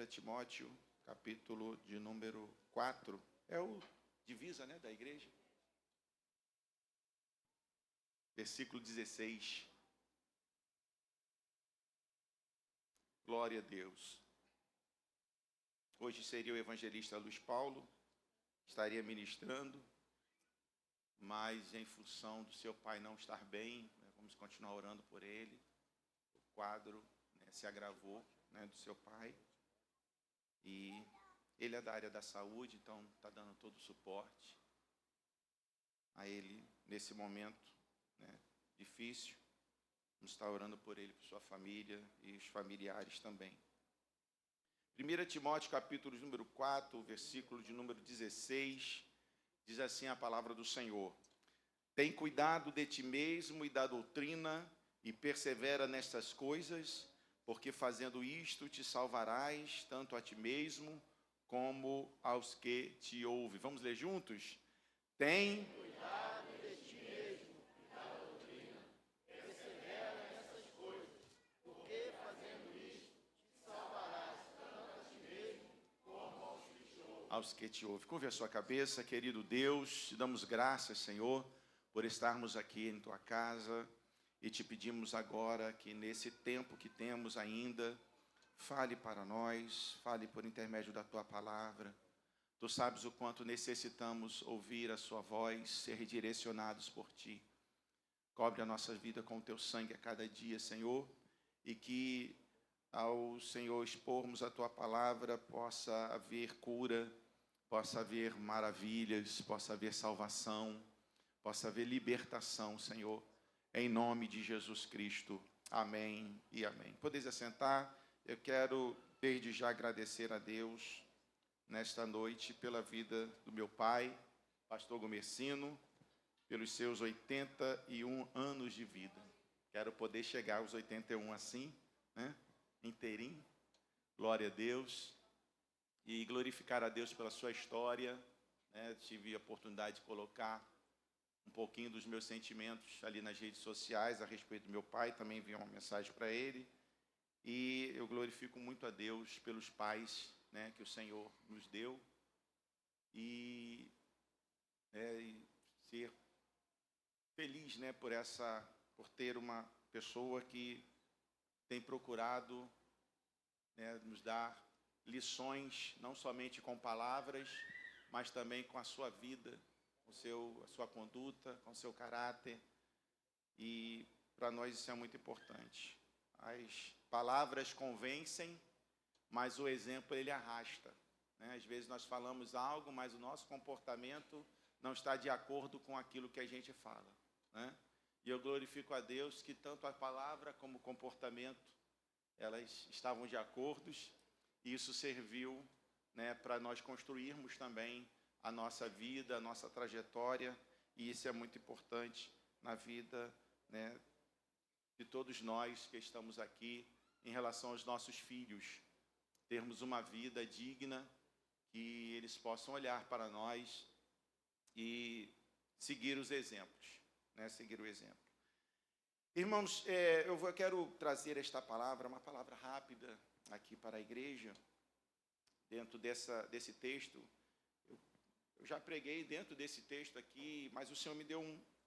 Timóteo, capítulo de número 4. É o divisa, da igreja. Versículo 16. Glória a Deus. Hoje seria o evangelista Luiz Paulo, estaria ministrando, mas em função do seu pai não estar bem, vamos continuar orando por ele. O quadro se agravou, do seu pai, e ele é da área da saúde, então está dando todo o suporte a ele nesse momento difícil. Vamos estar orando por ele, por sua família e os familiares também. 1 Timóteo, capítulo número 4, versículo de número 16, diz assim a palavra do Senhor: tem cuidado de ti mesmo e da doutrina, e persevera nestas coisas, porque fazendo isto te salvarás, tanto a ti mesmo, como aos que te ouvem. Vamos ler juntos? Tem cuidado de ti mesmo e da doutrina, persevera nessas coisas, porque fazendo isto te salvarás, tanto a ti mesmo, como aos que te ouvem. Curve a sua cabeça, querido Deus, te damos graças, Senhor, por estarmos aqui em tua casa, e te pedimos agora que nesse tempo que temos ainda, fale para nós, fale por intermédio da tua palavra. Tu sabes o quanto necessitamos ouvir a sua voz, ser direcionados por ti. Cobre a nossa vida com o teu sangue a cada dia, Senhor, e que ao Senhor expormos a tua palavra possa haver cura, possa haver maravilhas, possa haver salvação, possa haver libertação, Senhor, em nome de Jesus Cristo. Amém e amém. Podeis assentar. Eu quero desde já agradecer a Deus nesta noite pela vida do meu pai, pastor Gomercino, pelos seus 81 anos de vida. Quero poder chegar aos 81 assim, inteirinho. Glória a Deus. E glorificar a Deus pela sua história. Tive a oportunidade de colocar um pouquinho dos meus sentimentos ali nas redes sociais a respeito do meu pai, também enviei uma mensagem para ele, e eu glorifico muito a Deus pelos pais, que o Senhor nos deu, e ser feliz, por ter uma pessoa que tem procurado nos dar lições, não somente com palavras, mas também com a sua vida, a sua conduta, com o seu caráter, e para nós isso é muito importante. As palavras convencem, mas o exemplo ele arrasta. Às vezes nós falamos algo, mas o nosso comportamento não está de acordo com aquilo que a gente fala. E eu glorifico a Deus que tanto a palavra como o comportamento, elas estavam de acordo, e isso serviu para nós construirmos também a nossa vida, a nossa trajetória, e isso é muito importante na vida de todos nós que estamos aqui em relação aos nossos filhos, termos uma vida digna, que eles possam olhar para nós e seguir os exemplos, seguir o exemplo. Irmãos, eu quero trazer esta palavra, uma palavra rápida aqui para a igreja, dentro desse texto. Eu já preguei dentro desse texto aqui, mas o Senhor me deu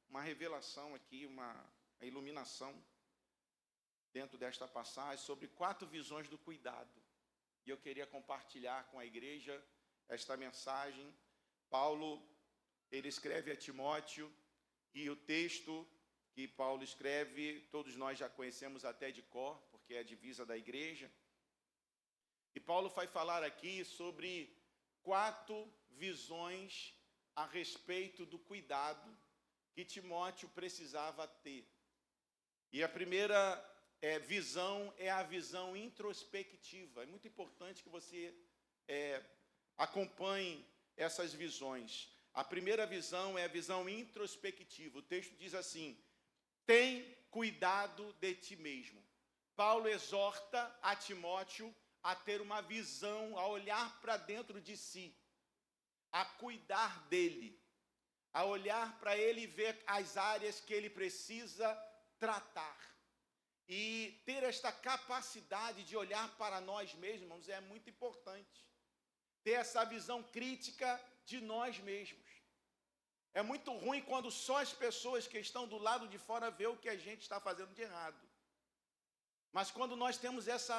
uma revelação aqui, uma iluminação dentro desta passagem sobre 4 visões do cuidado. E eu queria compartilhar com a igreja esta mensagem. Paulo, ele escreve a Timóteo, e o texto que Paulo escreve, todos nós já conhecemos até de cor, porque é a divisa da igreja. E Paulo vai falar aqui sobre 4 visões a respeito do cuidado que Timóteo precisava ter. E a primeira visão é a visão introspectiva. É muito importante que você acompanhe essas visões. A primeira visão é a visão introspectiva. O texto diz assim: tem cuidado de ti mesmo. Paulo exorta a Timóteo a ter uma visão, a olhar para dentro de si, a cuidar dele, a olhar para ele e ver as áreas que ele precisa tratar. E ter esta capacidade de olhar para nós mesmos, irmãos, é muito importante. Ter essa visão crítica de nós mesmos. É muito ruim quando só as pessoas que estão do lado de fora vê o que a gente está fazendo de errado. Mas quando nós temos essa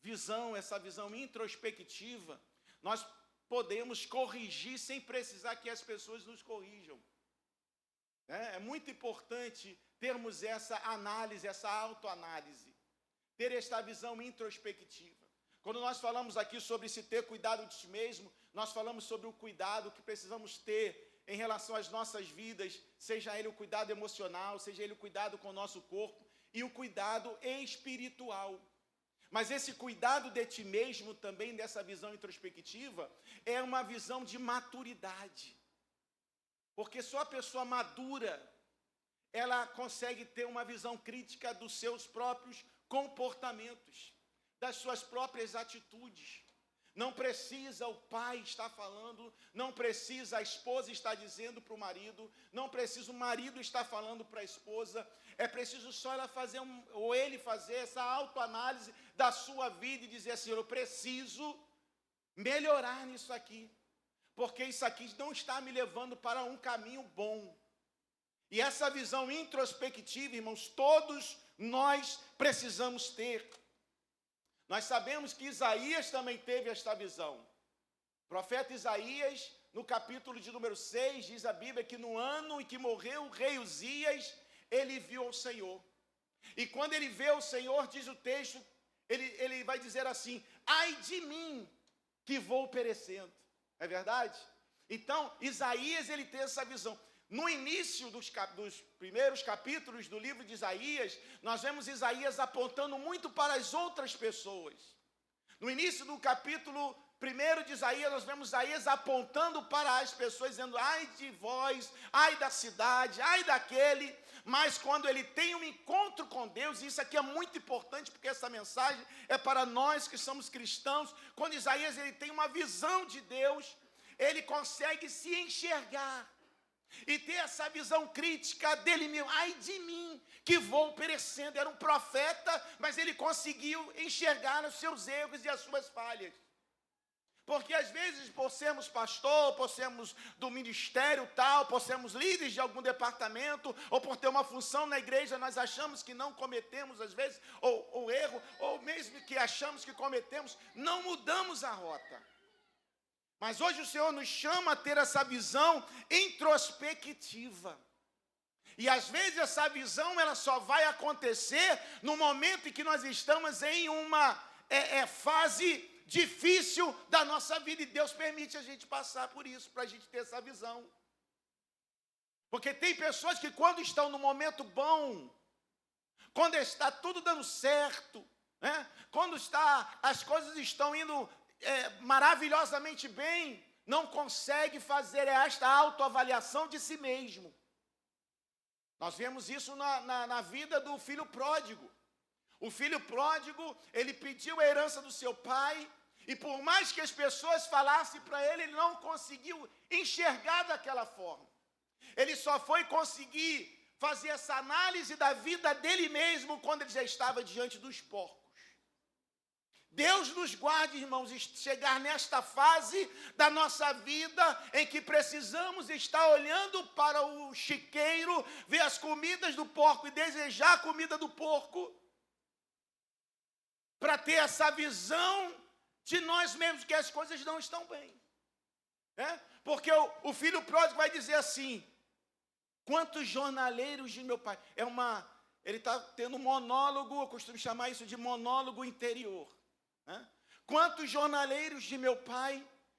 visão, essa visão introspectiva, nós podemos corrigir sem precisar que as pessoas nos corrijam. É muito importante termos essa análise, essa autoanálise, ter esta visão introspectiva. Quando nós falamos aqui sobre se ter cuidado de si mesmo, nós falamos sobre o cuidado que precisamos ter em relação às nossas vidas, seja ele o cuidado emocional, seja ele o cuidado com o nosso corpo e o cuidado espiritual. Mas esse cuidado de ti mesmo também, dessa visão introspectiva, é uma visão de maturidade. Porque só a pessoa madura, ela consegue ter uma visão crítica dos seus próprios comportamentos, das suas próprias atitudes. Não precisa o pai estar falando, não precisa a esposa estar dizendo para o marido, não precisa o marido estar falando para a esposa, é preciso só ela fazer ou ele fazer essa autoanálise da sua vida e dizer assim: eu preciso melhorar nisso aqui, porque isso aqui não está me levando para um caminho bom. E essa visão introspectiva, irmãos, todos nós precisamos ter. Nós sabemos que Isaías também teve esta visão. O profeta Isaías, no capítulo de número 6, diz a Bíblia que no ano em que morreu o rei Uzias, ele viu o Senhor. E quando ele vê o Senhor, diz o texto, ele vai dizer assim: ai de mim, que vou perecendo. É verdade? Então, Isaías, ele tem essa visão. No início dos primeiros capítulos do livro de Isaías, nós vemos Isaías apontando muito para as outras pessoas. No início do capítulo 1 de Isaías, nós vemos Isaías apontando para as pessoas, dizendo: ai de vós, ai da cidade, ai daquele. Mas quando ele tem um encontro com Deus, e isso aqui é muito importante, porque essa mensagem é para nós que somos cristãos. Quando Isaías ele tem uma visão de Deus, ele consegue se enxergar e ter essa visão crítica dele mesmo. Ai de mim, que vou perecendo. Era um profeta, mas ele conseguiu enxergar os seus erros e as suas falhas. Porque às vezes, por sermos pastor, por sermos do ministério tal, por sermos líderes de algum departamento, ou por ter uma função na igreja, nós achamos que não cometemos, às vezes, ou erro, ou mesmo que achamos que cometemos, não mudamos a rota. Mas hoje o Senhor nos chama a ter essa visão introspectiva. E às vezes essa visão ela só vai acontecer no momento em que nós estamos em uma fase difícil da nossa vida. E Deus permite a gente passar por isso, para a gente ter essa visão. Porque tem pessoas que quando estão no momento bom, quando está tudo dando certo, quando as coisas estão indo maravilhosamente bem, não consegue fazer esta autoavaliação de si mesmo. Nós vemos isso na vida do filho pródigo. O filho pródigo, ele pediu a herança do seu pai, e por mais que as pessoas falassem para ele, ele não conseguiu enxergar daquela forma. Ele só foi conseguir fazer essa análise da vida dele mesmo quando ele já estava diante dos porcos. Deus nos guarde, irmãos, chegar nesta fase da nossa vida em que precisamos estar olhando para o chiqueiro, ver as comidas do porco e desejar a comida do porco, para ter essa visão de nós mesmos, que as coisas não estão bem. Porque o filho pródigo vai dizer assim: quantos jornaleiros de meu pai. Ele está tendo um monólogo, eu costumo chamar isso de monólogo interior. Quantos jornaleiros de meu pai,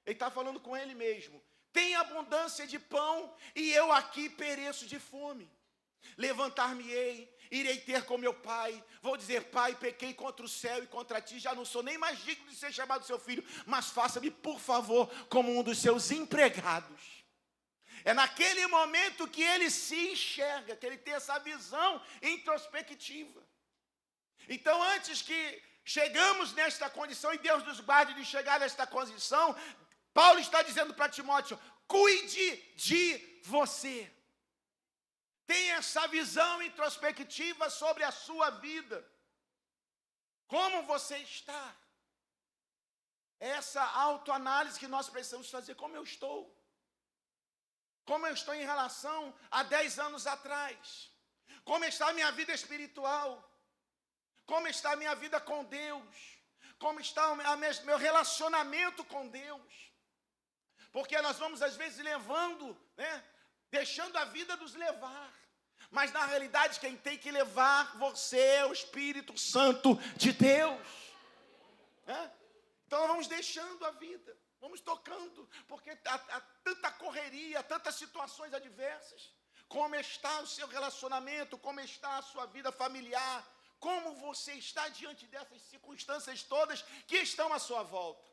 ele está falando com ele mesmo, tem abundância de pão e eu aqui pereço de fome. Levantar-me-ei, irei ter com meu pai, vou dizer: pai, pequei contra o céu e contra ti, já não sou nem mais digno de ser chamado seu filho, mas faça-me, por favor, como um dos seus empregados. É naquele momento que ele se enxerga, que ele tem essa visão introspectiva. Então, antes que chegamos nesta condição, e Deus nos guarde de chegar nesta condição, Paulo está dizendo para Timóteo: cuide de você. Tenha essa visão introspectiva sobre a sua vida. Como você está? Essa autoanálise que nós precisamos fazer. Como eu estou? Como eu estou em relação a 10 anos atrás? Como está a minha vida espiritual? Como está a minha vida com Deus? Como está o meu relacionamento com Deus? Porque nós vamos às vezes levando, deixando a vida nos levar. Mas na realidade quem tem que levar você é o Espírito Santo de Deus. Então nós vamos deixando a vida, vamos tocando, porque há tanta correria, tantas situações adversas. Como está o seu relacionamento, como está a sua vida familiar, como você está diante dessas circunstâncias todas que estão à sua volta.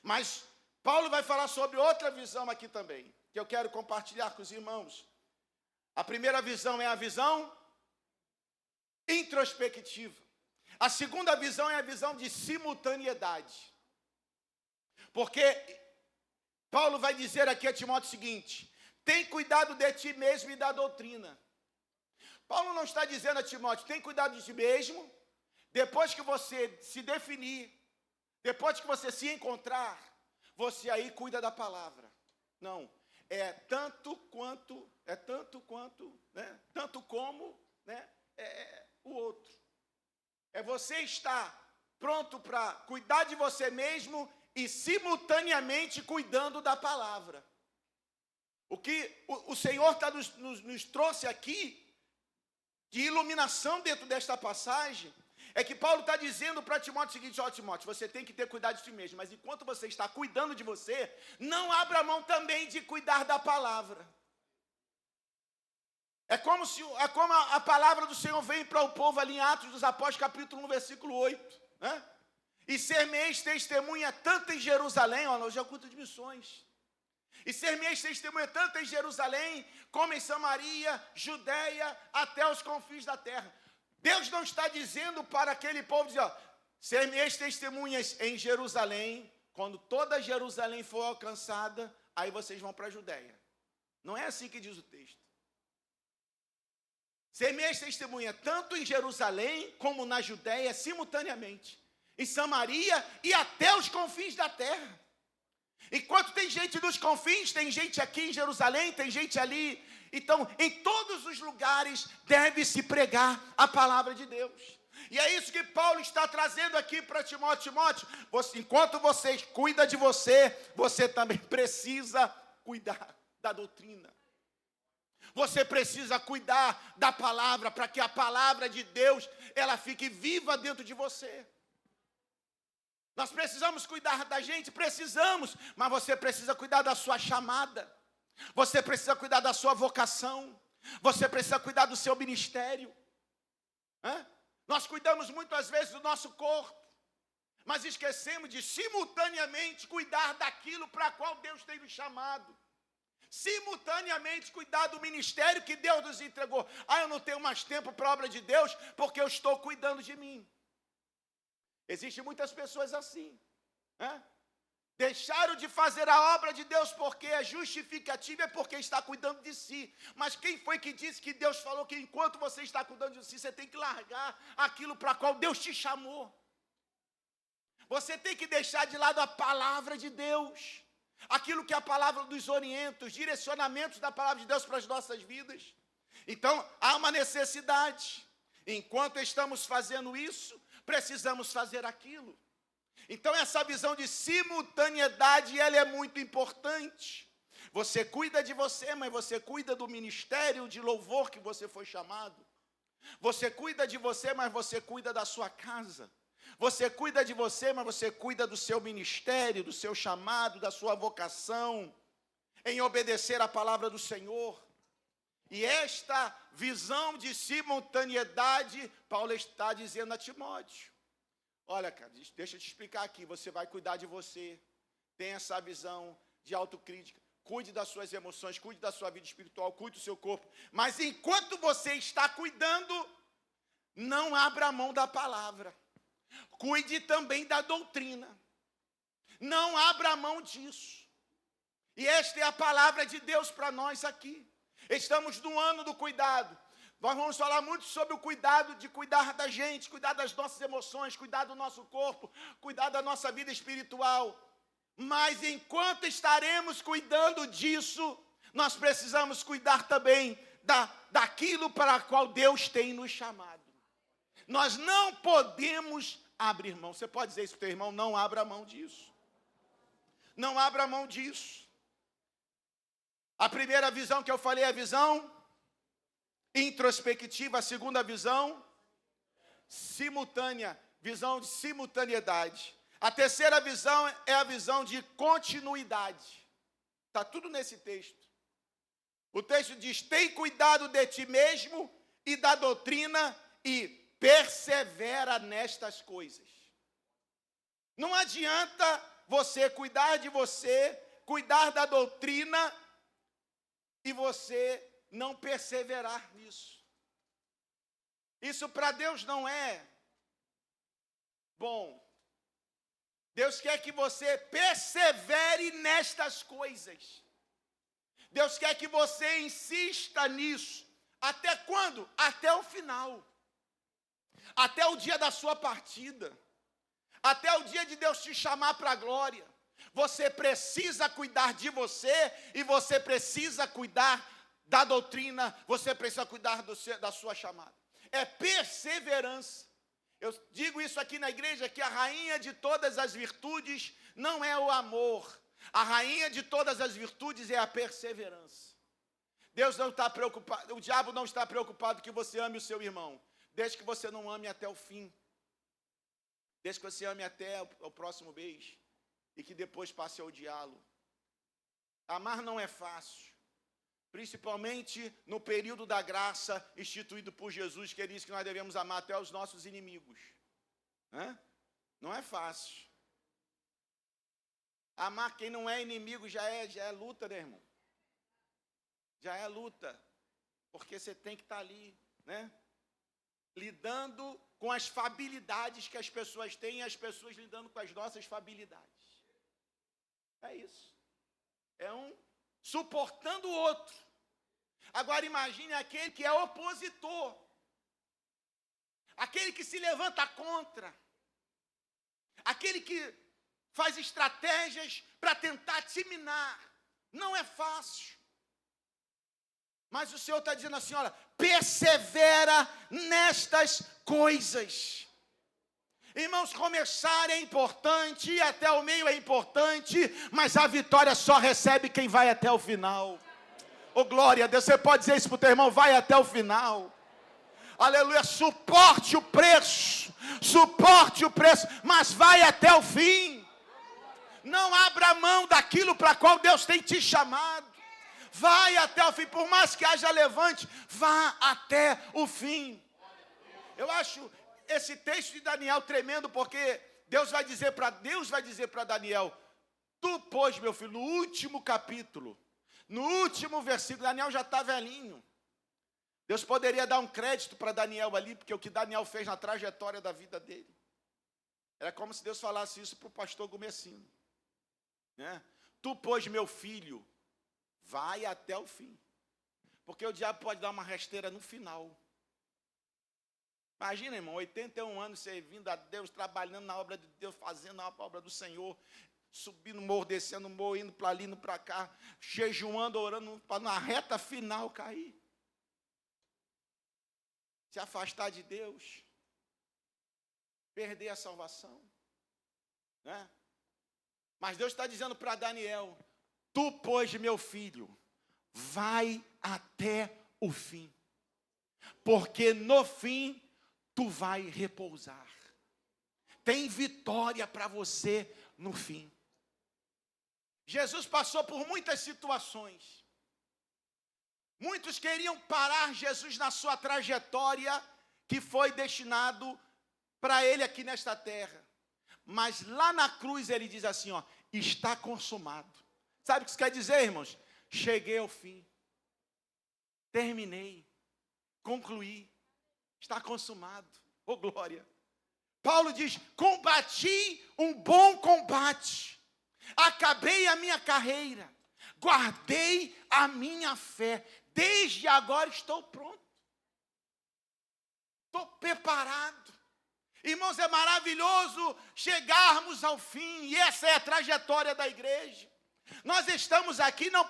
Mas Paulo vai falar sobre outra visão aqui também, que eu quero compartilhar com os irmãos. A primeira visão é a visão introspectiva. A segunda visão é a visão de simultaneidade. Porque Paulo vai dizer aqui a Timóteo o seguinte: tem cuidado de ti mesmo e da doutrina. Paulo não está dizendo a Timóteo, tem cuidado de ti mesmo, depois que você se definir, depois que você se encontrar, você aí cuida da palavra. Não, tanto como o outro. É você estar pronto para cuidar de você mesmo e simultaneamente cuidando da palavra. O que o Senhor nos trouxe aqui, de iluminação dentro desta passagem, é que Paulo está dizendo para Timóteo o seguinte: Timóteo, você tem que ter cuidado de si mesmo, mas enquanto você está cuidando de você, não abra mão também de cuidar da palavra. É como a palavra do Senhor vem para o povo ali em Atos dos Apóstolos, capítulo 1, versículo 8. E ser-me-eis testemunha tanto em Jerusalém, hoje é o culto de missões. E ser-me-eis testemunha tanto em Jerusalém, como em Samaria, Judeia, até os confins da terra. Deus não está dizendo para aquele povo, dizer, ser-me-eis testemunhas em Jerusalém, quando toda Jerusalém for alcançada, aí vocês vão para a Judeia. Não é assim que diz o texto. Ser-me-eis testemunha tanto em Jerusalém, como na Judeia, simultaneamente, em Samaria e até os confins da terra. Enquanto tem gente dos confins, tem gente aqui em Jerusalém, tem gente ali. Então, em todos os lugares deve-se pregar a palavra de Deus. E é isso que Paulo está trazendo aqui para Timóteo. Timóteo, enquanto você cuida de você, você também precisa cuidar da doutrina. Você precisa cuidar da palavra, para que a palavra de Deus, ela fique viva dentro de você. Nós precisamos cuidar da gente, precisamos, mas você precisa cuidar da sua chamada. Você precisa cuidar da sua vocação. Você precisa cuidar do seu ministério. Nós cuidamos muitas vezes do nosso corpo, mas esquecemos de simultaneamente cuidar daquilo para qual Deus tem nos chamado. Simultaneamente cuidar do ministério que Deus nos entregou. Eu não tenho mais tempo para a obra de Deus porque eu estou cuidando de mim. Existem muitas pessoas assim. Deixaram de fazer a obra de Deus porque é justificativa, é porque está cuidando de si. Mas quem foi que disse que Deus falou que enquanto você está cuidando de si, você tem que largar aquilo para qual Deus te chamou? Você tem que deixar de lado a palavra de Deus, aquilo que a palavra nos orienta, os direcionamentos da palavra de Deus para as nossas vidas. Então, há uma necessidade. Enquanto estamos fazendo isso, precisamos fazer aquilo. Então, essa visão de simultaneidade, ela é muito importante. Você cuida de você, mas você cuida do ministério de louvor que você foi chamado. Você cuida de você, mas você cuida da sua casa. Você cuida de você, mas você cuida do seu ministério, do seu chamado, da sua vocação, em obedecer a palavra do Senhor. E esta visão de simultaneidade, Paulo está dizendo a Timóteo. Olha, cara, deixa eu te explicar aqui. Você vai cuidar de você. Tenha essa visão de autocrítica. Cuide das suas emoções, cuide da sua vida espiritual, cuide do seu corpo. Mas enquanto você está cuidando, não abra mão da palavra. Cuide também da doutrina. Não abra mão disso. E esta é a palavra de Deus para nós aqui. Estamos no ano do cuidado. Nós vamos falar muito sobre o cuidado de cuidar da gente, cuidar das nossas emoções, cuidar do nosso corpo, cuidar da nossa vida espiritual. Mas enquanto estaremos cuidando disso, nós precisamos cuidar também daquilo para o qual Deus tem nos chamado. Nós não podemos abrir mão. Você pode dizer isso para o teu irmão, não abra mão disso. Não abra mão disso. A primeira visão que eu falei é a visão introspectiva, a segunda visão simultânea, visão de simultaneidade. A terceira visão é a visão de continuidade. Está tudo nesse texto. O texto diz, tem cuidado de ti mesmo e da doutrina e persevera nestas coisas. Não adianta você cuidar de você, cuidar da doutrina e você não perseverar nisso. Isso para Deus não é bom. Deus quer que você persevere nestas coisas. Deus quer que você insista nisso. Até quando? Até o final. Até o dia da sua partida. Até o dia de Deus te chamar para a glória. Você precisa cuidar de você e você precisa cuidar da doutrina, você precisa cuidar da sua chamada. É perseverança. Eu digo isso aqui na igreja, que a rainha de todas as virtudes não é o amor. A rainha de todas as virtudes é a perseverança. Deus não está preocupado, o diabo não está preocupado que você ame o seu irmão, desde que você não ame até o fim. Desde que você ame até o próximo beijo e que depois passe a odiá-lo. Amar não é fácil. Principalmente no período da graça instituído por Jesus, que ele disse que nós devemos amar até os nossos inimigos. Não é fácil. Amar quem não é inimigo já é luta, né, irmão? Já é luta. Porque você tem que estar ali, né? Lidando com as fabilidades que as pessoas têm e as pessoas lidando com as nossas fabilidades. É isso. É um suportando o outro. Agora imagine aquele que é opositor. Aquele que se levanta contra. Aquele que faz estratégias para tentar te minar. Não é fácil. Mas o Senhor está dizendo assim, olha, persevera nestas coisas. Irmãos, começar é importante, até o meio é importante, mas a vitória só recebe quem vai até o final. Oh, glória a Deus, você pode dizer isso para o teu irmão, vai até o final. Aleluia, suporte o preço, mas vai até o fim. Não abra mão daquilo para qual Deus tem te chamado. Vai até o fim, por mais que haja levante, vá até o fim. Eu acho esse texto de Daniel tremendo, porque Deus vai dizer para Daniel, tu, pois, meu filho, no último capítulo, no último versículo, Daniel já está velhinho. Deus poderia dar um crédito para Daniel ali, porque o que Daniel fez na trajetória da vida dele. Era como se Deus falasse isso para o pastor Gomecino. Tu, pois, meu filho, vai até o fim. Porque o diabo pode dar uma rasteira no final. Imagina, irmão, 81 anos servindo a Deus, trabalhando na obra de Deus, fazendo a obra do Senhor, subindo morro, descendo morro, indo para ali, indo para cá, jejuando, orando, para na reta final cair. Se afastar de Deus, perder a salvação. Né? Mas Deus está dizendo para Daniel, tu, pois, meu filho, vai até o fim, porque no fim tu vai repousar. Tem vitória para você no fim. Jesus passou por muitas situações. Muitos queriam parar Jesus na sua trajetória que foi destinado para ele aqui nesta terra. Mas lá na cruz ele diz assim, ó, está consumado. Sabe o que isso quer dizer, irmãos? Cheguei ao fim. Terminei. Concluí. Está consumado. Oh, glória. Paulo diz, combati um bom combate. Acabei a minha carreira. Guardei a minha fé. Desde agora estou pronto. Estou preparado. Irmãos, é maravilhoso chegarmos ao fim. E essa é a trajetória da igreja. Nós estamos aqui não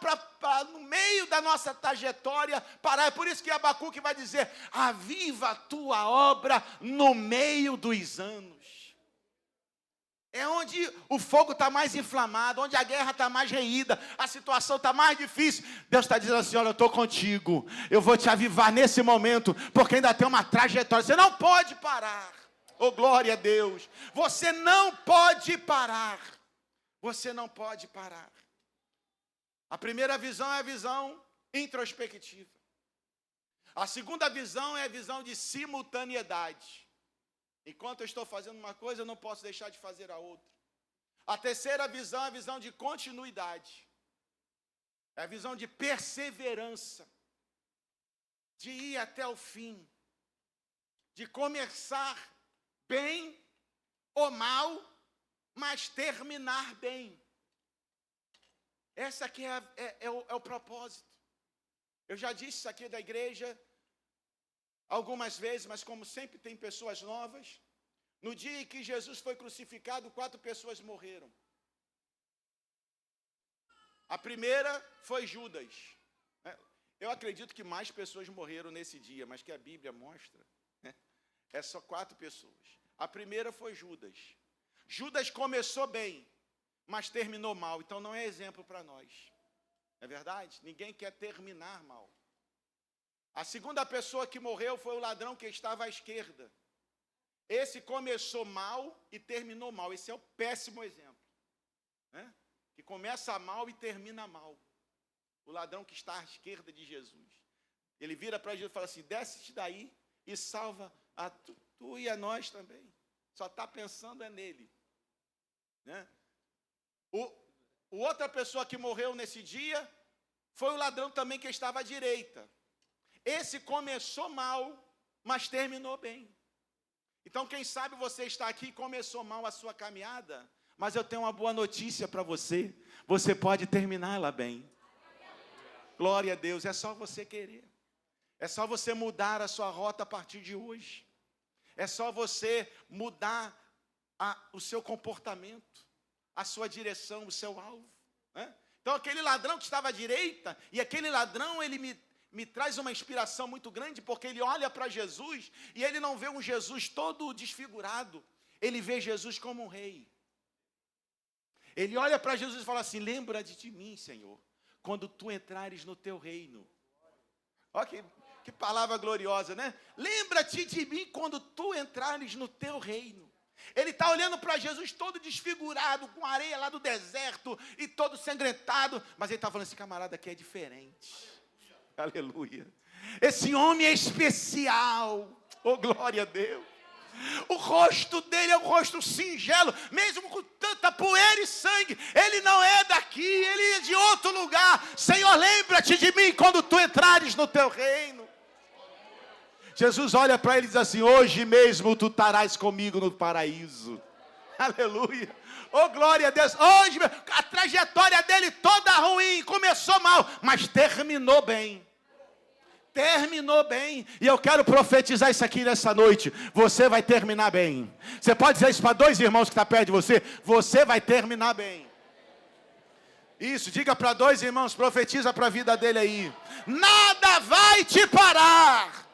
no meio da nossa trajetória parar. É por isso que Abacuque vai dizer: aviva a tua obra no meio dos anos. É onde o fogo está mais inflamado, onde a guerra está mais reída, a situação está mais difícil. Deus está dizendo assim: olha, eu estou contigo, eu vou te avivar nesse momento, porque ainda tem uma trajetória. Você não pode parar. Oh, glória a Deus. Você não pode parar. Você não pode parar. A primeira visão é a visão introspectiva. A segunda visão é a visão de simultaneidade. Enquanto eu estou fazendo uma coisa, eu não posso deixar de fazer a outra. A terceira visão é a visão de continuidade. É a visão de perseverança. De ir até o fim. De começar bem ou mal, mas terminar bem. Essa aqui é o propósito. Eu já disse isso aqui da igreja algumas vezes, mas como sempre tem pessoas novas, no dia em que Jesus foi crucificado, 4 pessoas morreram. A primeira foi Judas. Eu acredito que mais pessoas morreram nesse dia, mas que a Bíblia mostra, é só 4 pessoas. A primeira foi Judas. Judas começou bem, mas terminou mal, então não é exemplo para nós. É verdade? Ninguém quer terminar mal. A segunda pessoa que morreu foi o ladrão que estava à esquerda. Esse começou mal e terminou mal. Esse é o péssimo exemplo, que começa mal e termina mal. O ladrão que está à esquerda de Jesus. Ele vira para Jesus e fala assim: desce daí e salva a tu e a nós também. Só está pensando nele. Outra pessoa que morreu nesse dia foi o ladrão também que estava à direita. Esse começou mal, mas terminou bem. Então, quem sabe você está aqui e começou mal a sua caminhada, mas eu tenho uma boa notícia para você. Você pode terminá-la bem. Glória a Deus, é só você querer. É só você mudar a sua rota a partir de hoje. É só você mudar o seu comportamento, a sua direção, o seu alvo. Então, aquele ladrão que estava à direita, e aquele ladrão, ele me traz uma inspiração muito grande, porque ele olha para Jesus, e ele não vê um Jesus todo desfigurado, ele vê Jesus como um rei. Ele olha para Jesus e fala assim: lembra-te de mim, Senhor, quando tu entrares no teu reino. Olha que palavra gloriosa, né? Lembra-te de mim quando tu entrares no teu reino. Ele está olhando para Jesus todo desfigurado, com areia lá do deserto, e todo sangrentado, mas ele está falando: esse camarada aqui é diferente. Aleluia. Esse homem é especial. Oh, glória a Deus. O rosto dele é um rosto singelo, mesmo com tanta poeira e sangue. Ele não é daqui, ele é de outro lugar. Senhor, lembra-te de mim quando tu entrares no teu reino. Jesus olha para ele e diz assim: hoje mesmo tu estarás comigo no paraíso. Aleluia. Oh, glória a Deus. Hoje a trajetória dele toda ruim, começou mal, mas terminou bem. Terminou bem. E eu quero profetizar isso aqui nessa noite: você vai terminar bem. Você pode dizer isso para 2 irmãos que estão perto de você: você vai terminar bem. Isso, diga para 2 irmãos, profetiza para a vida dele aí: nada vai te parar.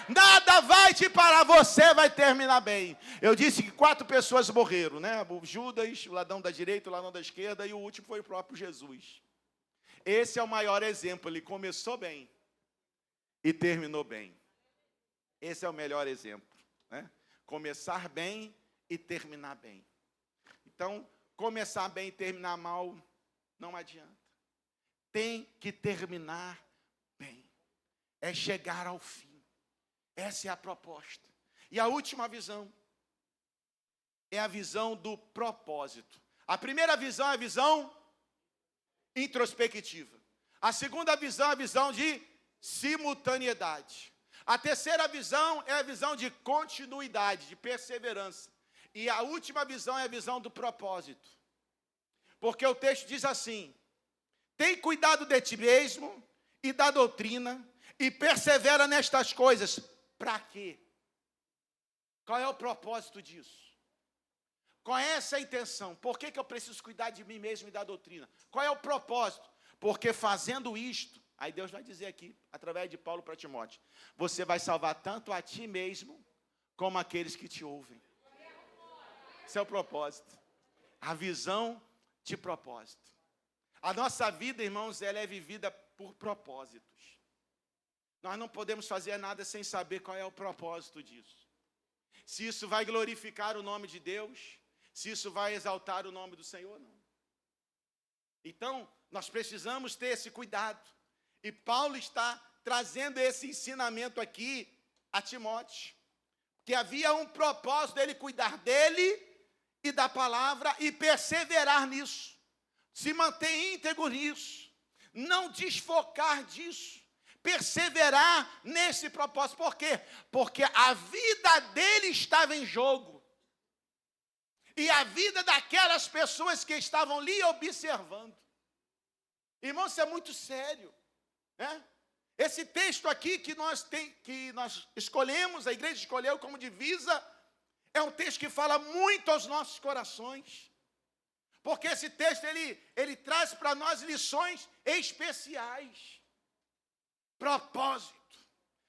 Nada vai te parar, você vai terminar bem. Eu disse que 4 pessoas morreram, O Judas, o ladrão da direita, o ladrão da esquerda, e o último foi o próprio Jesus. Esse é o maior exemplo. Ele começou bem e terminou bem. Esse é o melhor exemplo, Começar bem e terminar bem. Então, começar bem e terminar mal não adianta. Tem que terminar bem. É chegar ao fim. Essa é a proposta. E a última visão é a visão do propósito. A primeira visão é a visão introspectiva. A segunda visão é a visão de simultaneidade. A terceira visão é a visão de continuidade, de perseverança. E a última visão é a visão do propósito. Porque o texto diz assim: Tem cuidado de ti mesmo e da doutrina, e persevera nestas coisas. Para quê? Qual é o propósito disso? Qual é essa a intenção? Por que eu preciso cuidar de mim mesmo e da doutrina? Qual é o propósito? Porque fazendo isto, aí Deus vai dizer aqui, através de Paulo para Timóteo, você vai salvar tanto a ti mesmo, como aqueles que te ouvem. Esse é o propósito. A visão de propósito. A nossa vida, irmãos, ela é vivida por propósitos. Nós não podemos fazer nada sem saber qual é o propósito disso. Se isso vai glorificar o nome de Deus, se isso vai exaltar o nome do Senhor, não. Então, nós precisamos ter esse cuidado. E Paulo está trazendo esse ensinamento aqui a Timóteo. Que havia um propósito dele cuidar dele e da palavra e perseverar nisso. Se manter íntegro nisso. Não desfocar disso. Perseverar nesse propósito. Por quê? Porque a vida dele estava em jogo. E a vida daquelas pessoas que estavam lhe observando. Irmão, isso é muito sério, né? Esse texto aqui que nós escolhemos, a igreja escolheu como divisa, é um texto que fala muito aos nossos corações. Porque esse texto, ele traz para nós lições especiais. Propósito.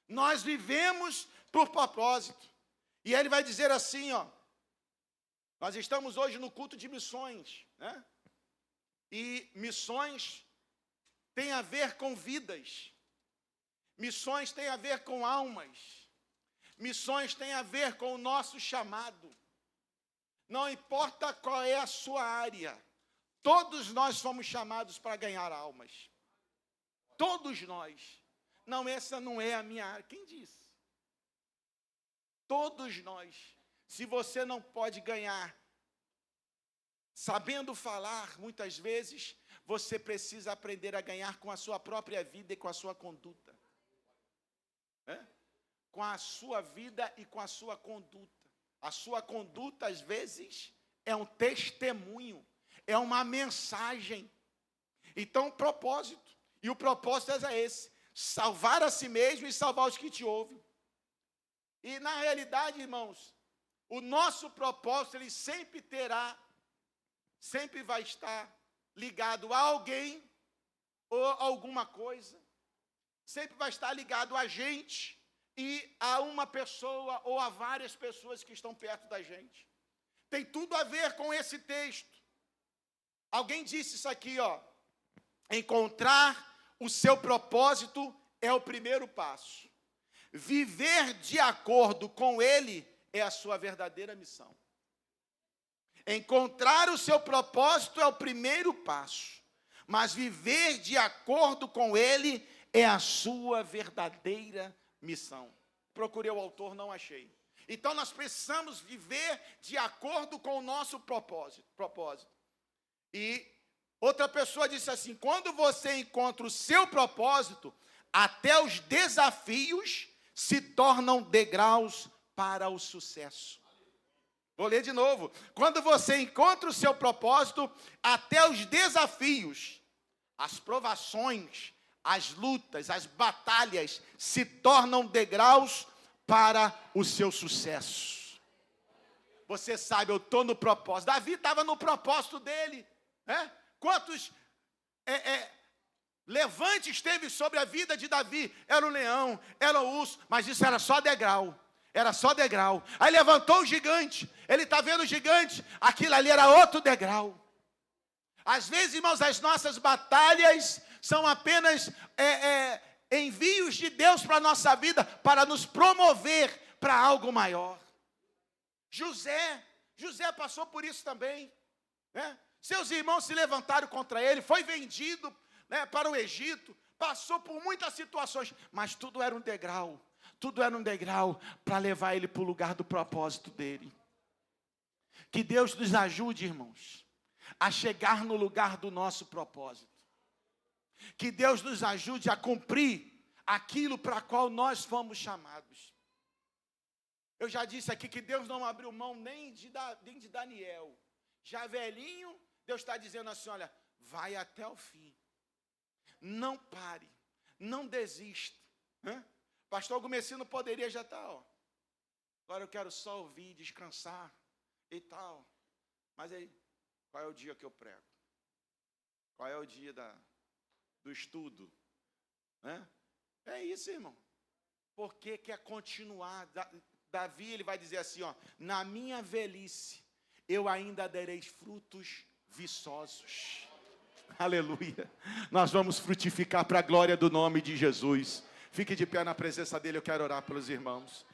Nós vivemos por propósito. E ele vai dizer assim, ó. Nós estamos hoje no culto de missões, né? E missões tem a ver com vidas. Missões tem a ver com almas. Missões tem a ver com o nosso chamado. Não importa qual é a sua área. Todos nós somos chamados para ganhar almas. Todos nós. Não, essa não é a minha área. Quem disse? Todos nós. Se você não pode ganhar sabendo falar, muitas vezes, você precisa aprender a ganhar com a sua própria vida e com a sua conduta. Com a sua vida e com a sua conduta. A sua conduta, às vezes, é um testemunho, é uma mensagem. Então, propósito. E o propósito é esse: salvar a si mesmo e salvar os que te ouvem. E, na realidade, irmãos, o nosso propósito, ele sempre vai estar ligado a alguém ou a alguma coisa. Sempre vai estar ligado a gente e a uma pessoa ou a várias pessoas que estão perto da gente. Tem tudo a ver com esse texto. Alguém disse isso aqui, ó. Encontrar o seu propósito é o primeiro passo. Viver de acordo com ele é a sua verdadeira missão. Encontrar o seu propósito é o primeiro passo. Mas viver de acordo com ele é a sua verdadeira missão. Procurei o autor, não achei. Então nós precisamos viver de acordo com o nosso propósito. E outra pessoa disse assim: quando você encontra o seu propósito, até os desafios se tornam degraus para o sucesso. Vou ler de novo. Quando você encontra o seu propósito, até os desafios, as provações, as lutas, as batalhas se tornam degraus para o seu sucesso. Você sabe, eu estou no propósito. Davi estava no propósito dele, né? Quantos levantes teve sobre a vida de Davi? Era o leão, era o urso, mas isso era só degrau. Era só degrau. Aí levantou o gigante. Ele está vendo o gigante. Aquilo ali era outro degrau. Às vezes, irmãos, as nossas batalhas são apenas envios de Deus para a nossa vida, para nos promover para algo maior. José passou por isso também, né? Seus irmãos se levantaram contra ele, foi vendido, né, para o Egito, passou por muitas situações, mas tudo era um degrau. Tudo era um degrau para levar ele para o lugar do propósito dele. Que Deus nos ajude, irmãos, a chegar no lugar do nosso propósito. Que Deus nos ajude a cumprir aquilo para qual nós fomos chamados. Eu já disse aqui que Deus não abriu mão nem de Daniel. Já velhinho, Deus está dizendo assim, olha, vai até o fim. não pare, não desista. Pastor Gumecino poderia já estar, agora eu quero só ouvir, descansar e tal. Mas aí, qual é o dia que eu prego? Qual é o dia do estudo? É isso, irmão. Porque quer continuar. Davi, ele vai dizer assim, na minha velhice, eu ainda darei frutos viçosos. Aleluia. Nós vamos frutificar para a glória do nome de Jesus. Fique de pé na presença dele, eu quero orar pelos irmãos.